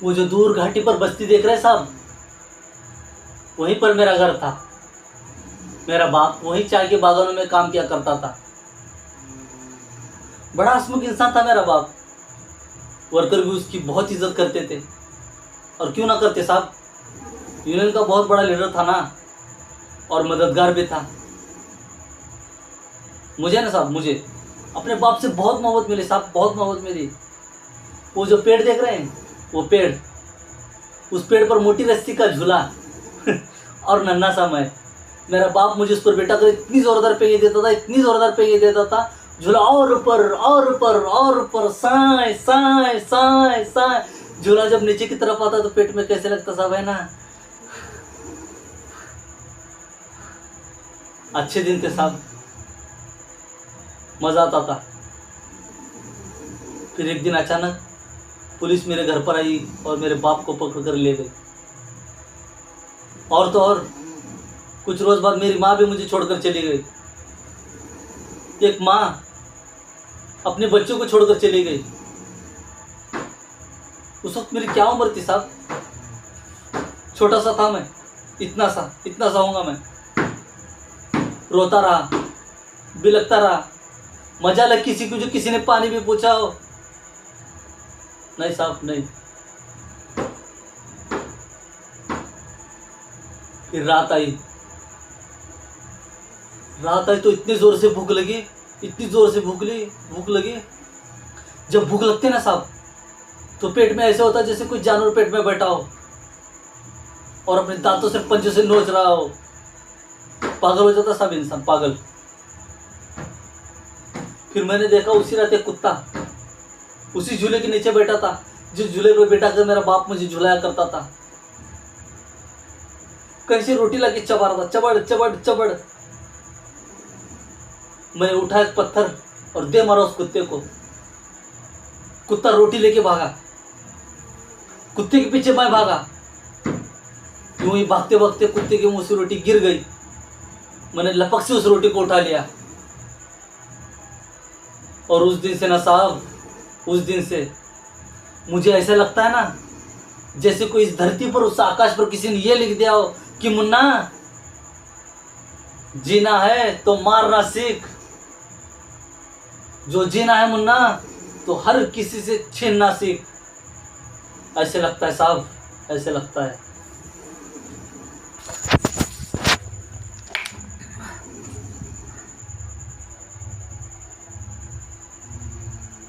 वो जो दूर घाटी पर बस्ती देख रहे हैं साहब, वहीं पर मेरा घर था। मेरा बाप वहीं चाय के बागानों में काम किया करता था। बड़ा हंसमुख इंसान था मेरा बाप। वर्कर भी उसकी बहुत इज्जत करते थे। और क्यों ना करते साहब, यूनियन का बहुत बड़ा लीडर था ना, और मददगार भी था। मुझे ना साहब, मुझे अपने बाप से बहुत मोहब्बत मिली साहब, बहुत मोहब्बत मिली। वो जो पेड़ देख रहे हैं, वो पेड़, उस पेड़ पर मोटी रस्सी का झूला और नन्हा सा मैं। मेरा बाप मुझे उस पर बैठा कर इतनी जोरदार पेंगे देता था, इतनी जोरदार पेंगे देता था, झूला और ऊपर और ऊपर और ऊपर, साए साए साए साए। झूला जब नीचे की तरफ आता तो पेट में कैसे लगता साहब, है ना। अच्छे दिन थे साहब, मजा आता था। फिर एक दिन अचानक पुलिस मेरे घर पर आई और मेरे बाप को पकड़ कर ले गई। और तो और कुछ रोज बाद मेरी माँ भी मुझे छोड़कर चली गई। एक माँ अपने बच्चों को छोड़कर चली गई। उस वक्त मेरी क्या उम्र थी साहब, छोटा सा था मैं, इतना सा होऊंगा मैं। रोता रहा, बिलखता रहा। मजा लग किसी को जो किसी ने पानी भी पूछा हो? नहीं साहब, नहीं। फिर रात आई तो इतनी जोर से भूख लगी, इतनी जोर से भूख लगी। जब भूख लगती है ना साहब, तो पेट में ऐसे होता है जैसे कोई जानवर पेट में बैठा हो और अपने दांतों से पंजों से नोच रहा हो। पागल हो जाता सब इंसान, पागल। फिर मैंने देखा उसी रात एक कुत्ता उसी झूले के नीचे बैठा था, जिस झूले पर बैठा कर मेरा बाप मुझे झुलाया करता था। कहीं से रोटी लाके चबा रहा था, चबड़ चबड़ चबड़। मैंने उठा एक पत्थर और दे मारा उस कुत्ते को। कुत्ता रोटी लेके भागा, कुत्ते के पीछे मैं भागा। यूं ही भागते भागते कुत्ते के मुंह से रोटी गिर गई। मैंने लपक से उस रोटी को उठा लिया। और उस दिन से ना साहब, उस दिन से मुझे ऐसा लगता है ना जैसे कोई इस धरती पर, उस आकाश पर किसी ने ये लिख दिया हो कि मुन्ना, जीना है तो मारना सीख। जो जीना है मुन्ना, तो हर किसी से छीनना सीख। ऐसे लगता है साहब, ऐसे लगता है।